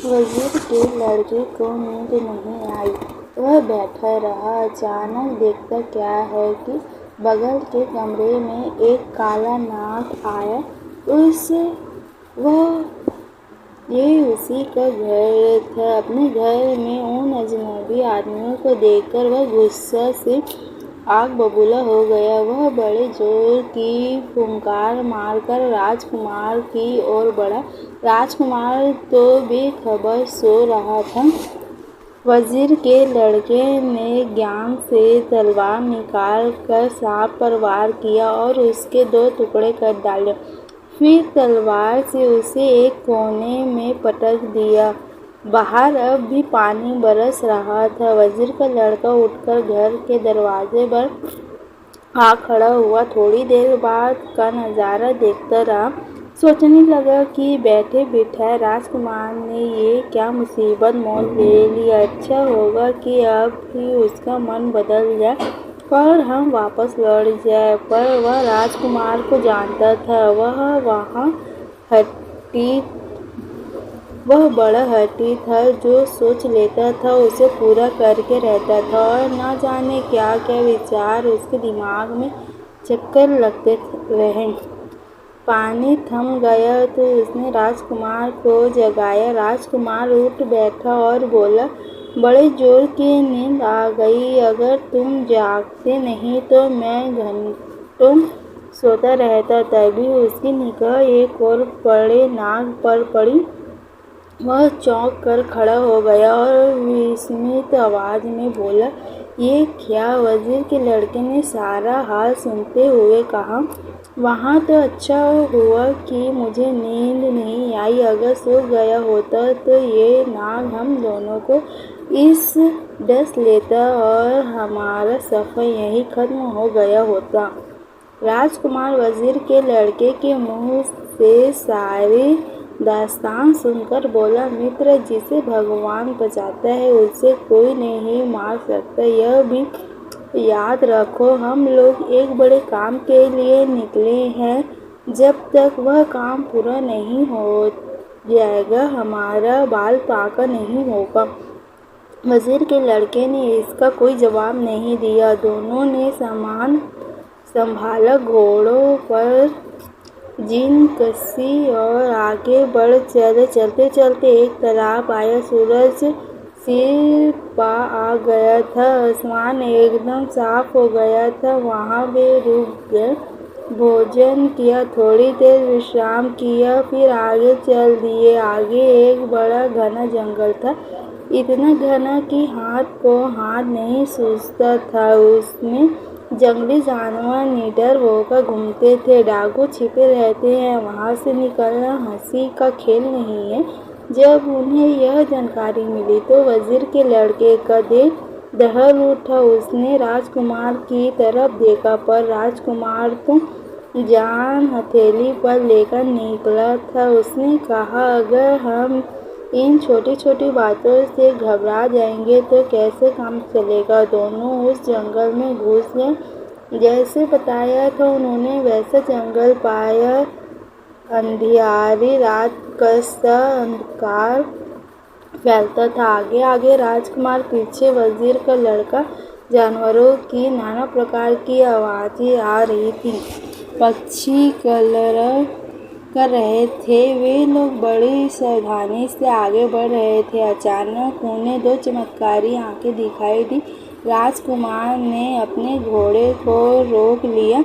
वज़ीर के लड़के को नींद नहीं आई। वह बैठा रहा। अचानक देखता क्या है कि बगल के कमरे में एक काला नाग आया। ये उसी का घर था। अपने घर में उन अजनबी आदमियों को देखकर वह गुस्सा से आग बबूला हो गया। वह बड़े जोर की फुंकार मारकर राजकुमार की ओर बढ़ा। राजकुमार तो बेखबर सो रहा था। वज़ीर के लड़के ने ज्ञान से तलवार निकाल कर सांप पर वार किया और उसके 2 टुकड़े कर डाले। फिर तलवार से उसे एक कोने में पटक दिया। बाहर अब भी पानी बरस रहा था। वज़ीर का लड़का उठकर घर के दरवाजे पर आ खड़ा हुआ। थोड़ी देर बाद का नज़ारा देखता रहा। सोचने लगा कि बैठे बिठाए राजकुमार ने ये क्या मुसीबत मोल ले ली। अच्छा होगा कि अब ही उसका मन बदल जाए और हम वापस लौट जाए। पर वह राजकुमार को जानता था। वह बड़ा हठी था। जो सोच लेता था उसे पूरा करके रहता था और न जाने क्या क्या विचार उसके दिमाग में चक्कर लगते रहे। पानी थम गया तो उसने राजकुमार को जगाया। राजकुमार उठ बैठा और बोला, बड़े जोर की नींद आ गई। अगर तुम जागते नहीं तो मैं घंटों सोता रहता। तभी उसकी निगाह एक और बड़े नाग पर पड़ी। वह चौंक कर खड़ा हो गया और विस्मित आवाज में बोला, ये क्या? वज़ीर के लड़के ने सारा हाल सुनते हुए कहा, वहाँ तो अच्छा हुआ कि मुझे नींद नहीं आई। अगर सो गया होता तो ये नाग हम दोनों को इस डस लेता और हमारा सफ़र यहीं खत्म हो गया होता। राजकुमार वज़ीर के लड़के के मुंह से सारी दास्तान सुनकर बोला, मित्र, जिसे भगवान बचाता है उसे कोई नहीं मार सकता। यह भी याद रखो, हम लोग एक बड़े काम के लिए निकले हैं। जब तक वह काम पूरा नहीं हो जाएगा हमारा बाल पाका नहीं होगा। वज़ीर के लड़के ने इसका कोई जवाब नहीं दिया। दोनों ने सामान संभाला, घोड़ों पर जीन कसी और आगे बढ़ चले। चलते चलते एक तालाब आया। सूरज सिर पा आ गया था। आसमान एकदम साफ हो गया था। वहाँ वे रुक गए, भोजन किया, थोड़ी देर विश्राम किया, फिर आगे चल दिए। आगे एक बड़ा घना जंगल था। इतना घना कि हाथ को हाथ नहीं सूझता था। उसमें जंगली जानवर निडर होकर घूमते थे। डाकू छिपे रहते हैं। वहाँ से निकलना हंसी का खेल नहीं है। जब उन्हें यह जानकारी मिली तो वज़ीर के लड़के का दिल दहल उठा। उसने राजकुमार की तरफ देखा, पर राजकुमार तो जान हथेली पर लेकर निकला था। उसने कहा, अगर हम इन छोटी छोटी बातों से घबरा जाएंगे तो कैसे काम चलेगा। दोनों उस जंगल में घुस गए। जैसे बताया था उन्होंने वैसा जंगल पाया। अंधियारी रात का सा अंधकार फैलता था। आगे आगे राजकुमार, पीछे वज़ीर का लड़का। जानवरों की नाना प्रकार की आवाज़ें आ रही थीं। पक्षी कलरव कर रहे थे। वे लोग बड़ी सावधानी से आगे बढ़ रहे थे। अचानक उन्हें 2 चमत्कारी आंखें दिखाई दी। राजकुमार ने अपने घोड़े को रोक लिया।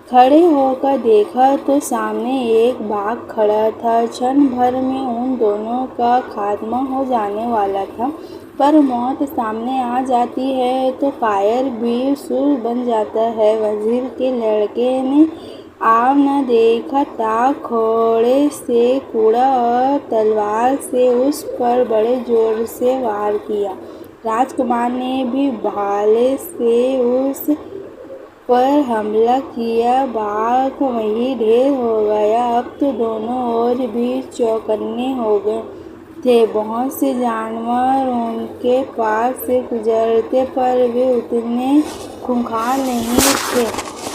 खड़े होकर देखा तो सामने एक बाघ खड़ा था। क्षण भर में उन दोनों का खात्मा हो जाने वाला था। पर मौत सामने आ जाती है तो कायर भी सूर बन जाता है। वज़ीर के लड़के ने आव न देखा ताक घोड़े से कूड़ा और तलवार से उस पर बड़े जोर से वार किया। राजकुमार ने भी भाले से उस पर हमला किया। बाघ वहीं ढेर हो गया। अब तो दोनों ओर भी चौकन्ने हो गए थे। बहुत से जानवर उनके पास से गुजरते पर वे उतने खूंखार नहीं थे।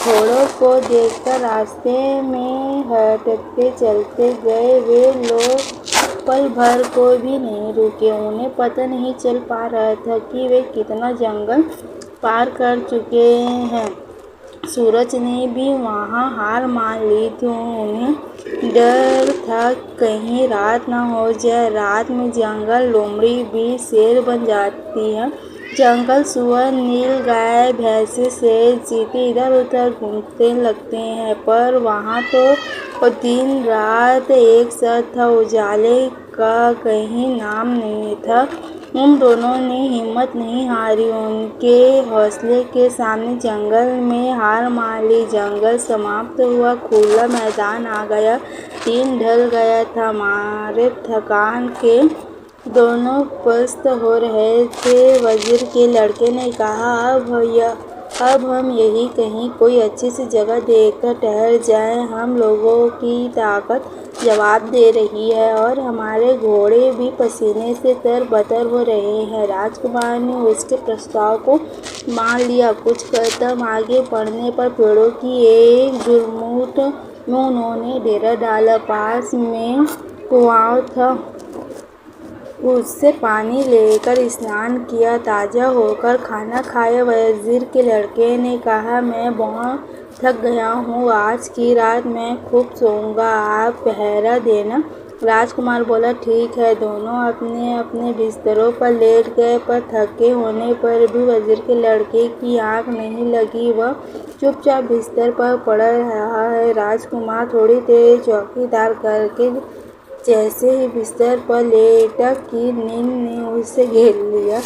घोड़ों को देखकर रास्ते में हटते चलते गए। वे लोग पल भर को भी नहीं रुके। उन्हें पता नहीं चल पा रहा था कि वे कितना जंगल पार कर चुके हैं। सूरज ने भी वहाँ हार मान ली थी। उन्हें डर था कहीं रात न हो जाए। रात में जंगल लोमड़ी भी शेर बन जाती है। जंगल सुअर, नील गाय, भैंसे, शेर, चीते इधर उधर घूमते लगते हैं। पर वहाँ तो दिन रात एक साथ था। उजाले का कहीं नाम नहीं था। उन दोनों ने हिम्मत नहीं हारी। उनके हौसले के सामने जंगल में हार मान ली। जंगल समाप्त हुआ, खुला मैदान आ गया। दिन ढल गया था। मारे थकान के दोनों पस्त हो रहे थे। वजीर के लड़के ने कहा, अब हम यही कहीं कोई अच्छी सी जगह देखकर ठहर जाएं। हम लोगों की ताकत जवाब दे रही है और हमारे घोड़े भी पसीने से तरबतर हो रहे हैं। राजकुमार ने उसके प्रस्ताव को मान लिया। कुछ कदम आगे बढ़ने पर पेड़ों की एक झुरमुट में उन्होंने डेरा डाला। पास में कुआं था। उससे पानी लेकर स्नान किया, ताज़ा होकर खाना खाया। वजीर के लड़के ने कहा, मैं बहुत थक गया हूँ। आज की रात मैं खूब सोऊंगा। आप पहरा देना। राजकुमार बोला, ठीक है। दोनों अपने अपने बिस्तरों पर लेट गए। पर थके होने पर भी वजीर के लड़के की आँख नहीं लगी। वह चुपचाप बिस्तर पर पड़ा रहा है। राजकुमार थोड़ी देर चौकीदार करके जैसे ही बिस्तर पर लेटा कि नींद ने उसे घेर लिया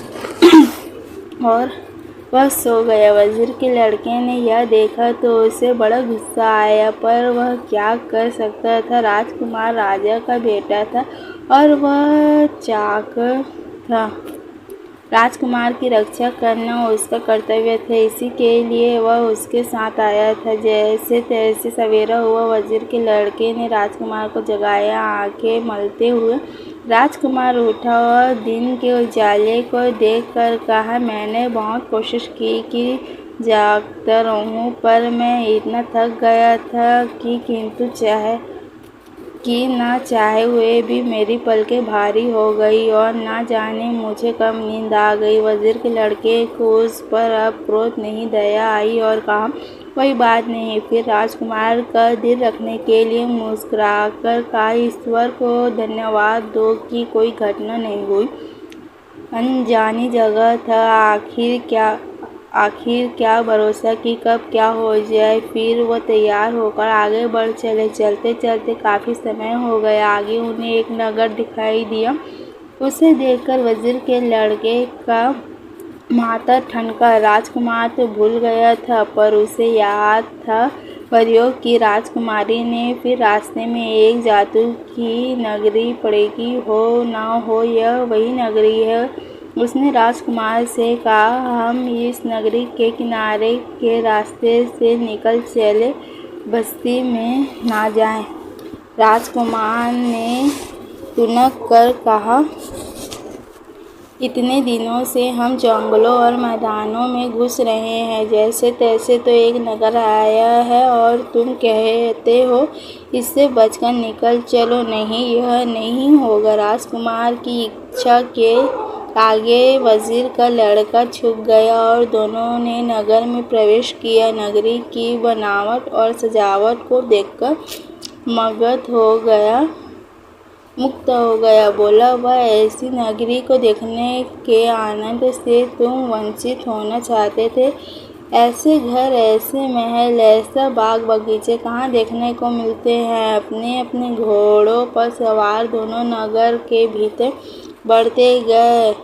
और वह सो गया। वजीर के लड़के ने यह देखा तो उसे बड़ा गुस्सा आया, पर वह क्या कर सकता था। राजकुमार राजा का बेटा था और वह चाकर था। राजकुमार की रक्षा करना उसका कर्तव्य था। इसी के लिए वह उसके साथ आया था। जैसे तैसे सवेरा हुआ। वजीर के लड़के ने राजकुमार को जगाया। आंखें मलते हुए राजकुमार उठा और दिन के उजाले को देखकर कहा, मैंने बहुत कोशिश की कि जागता रहूं, पर मैं इतना थक गया था कि ना चाहे हुए भी मेरी पलकें भारी हो गई और ना जाने मुझे कब नींद आ गई। वजीर के लड़के को उस पर अब क्रोध नहीं, दया आई और कहा, कोई बात नहीं। फिर राजकुमार का दिल रखने के लिए मुस्कुराकर कहा, ईश्वर को धन्यवाद दो कि कोई घटना नहीं हुई। अनजानी जगह था। आखिर क्या भरोसा कि कब क्या हो जाए। फिर वो तैयार होकर आगे बढ़ चले। चलते चलते काफ़ी समय हो गया। आगे उन्हें एक नगर दिखाई दिया। उसे देखकर वजीर के लड़के का माथा ठनका। राजकुमार तो भूल गया था, पर उसे याद था परियों की राजकुमारी ने। फिर रास्ते में एक जादू की नगरी पड़ेगी। हो ना हो यह वही नगरी है। उसने राजकुमार से कहा, हम इस नगरी के किनारे के रास्ते से निकल चले, बस्ती में ना जाएं। राजकुमार ने तुनक कर कहा, इतने दिनों से हम जंगलों और मैदानों में घुस रहे हैं। जैसे तैसे तो एक नगर आया है और तुम कहते हो इससे बचकर निकल चलो। नहीं, यह नहीं होगा। राजकुमार की इच्छा के आगे वजीर का लड़का झुक गया और दोनों ने नगर में प्रवेश किया। नगरी की बनावट और सजावट को देखकर मुक्त हो गया। बोला, वह ऐसी नगरी को देखने के आनंद से तुम वंचित होना चाहते थे। ऐसे घर, ऐसे महल, ऐसा बाग बगीचे कहाँ देखने को मिलते हैं। अपने अपने घोड़ों पर सवार दोनों नगर के भीतर बढ़ते गए।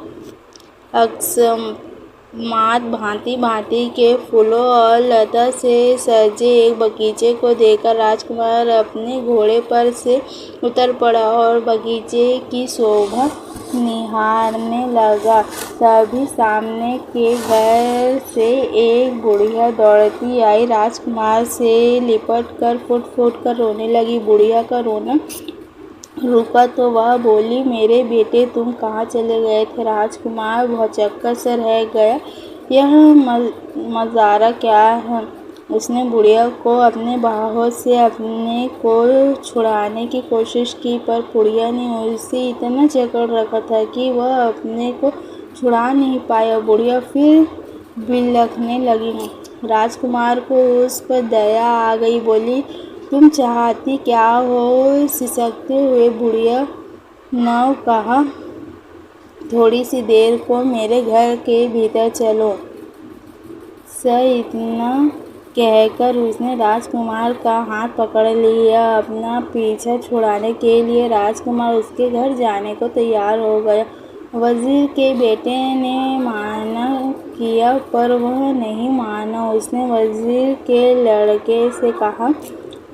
अकस्मात भांति भांति के फूलों और लता से सजे एक बगीचे को देखकर राजकुमार अपने घोड़े पर से उतर पड़ा और बगीचे की शोभा निहारने लगा। तभी सामने के घर से एक बुढ़िया दौड़ती आई। राजकुमार से लिपट कर फुट फुट कर रोने लगी। बुढ़िया का रोना रुका तो वह बोली, मेरे बेटे तुम कहाँ चले गए थे। राजकुमार भौचक्का सा रह गया। यह मज़ारा क्या है। उसने बुढ़िया को अपने बाहों से अपने को छुड़ाने की कोशिश की, पर बुढ़िया ने उसे इतना जकड़ रखा था कि वह अपने को छुड़ा नहीं पाया। बुढ़िया फिर बिलखने लगी। राजकुमार को उस पर दया आ गई। बोली, तुम चाहती क्या हो? सिसकते हुए बुढ़िया ने कहा, थोड़ी सी देर को मेरे घर के भीतर चलो। इतना कहकर उसने राजकुमार का हाथ पकड़ लिया। अपना पीछा छुड़ाने के लिए राजकुमार उसके घर जाने को तैयार हो गया। वजीर के बेटे ने माना किया, पर वह नहीं माना। उसने वजीर के लड़के से कहा,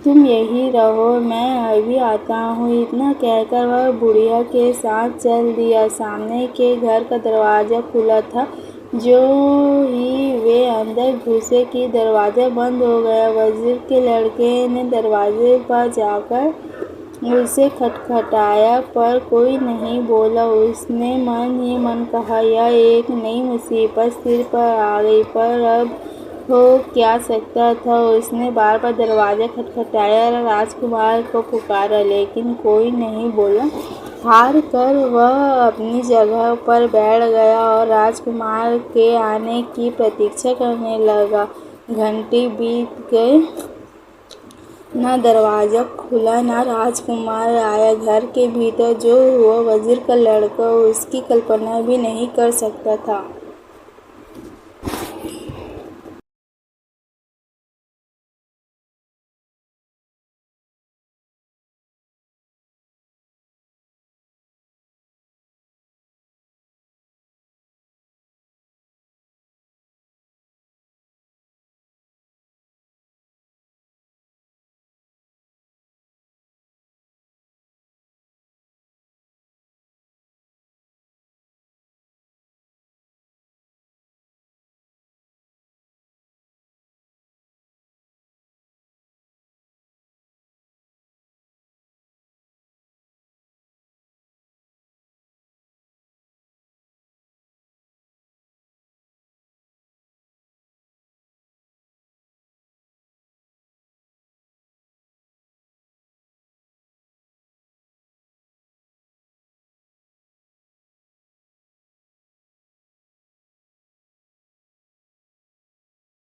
तुम यहीं रहो, मैं अभी आता हूँ। इतना कहकर वह बुढ़िया के साथ चल दिया। सामने के घर का दरवाज़ा खुला था। जो ही वे अंदर घुसे कि दरवाज़ा बंद हो गया। वज़ीर के लड़के ने दरवाज़े पर जाकर उसे खटखटाया, पर कोई नहीं बोला। उसने मन ही मन कहा, यह एक नई मुसीबत सिर पर आ गई, पर अब हो क्या सकता था। उसने बार बार दरवाज़ा खटखटाया और राजकुमार को पुकारा, लेकिन कोई नहीं बोला। हार कर वह अपनी जगह पर बैठ गया और राजकुमार के आने की प्रतीक्षा करने लगा। घंटे बीत गए, न दरवाज़ा खुला न राजकुमार आया। घर के भीतर जो हुआ वज़ीर का लड़का उसकी कल्पना भी नहीं कर सकता था।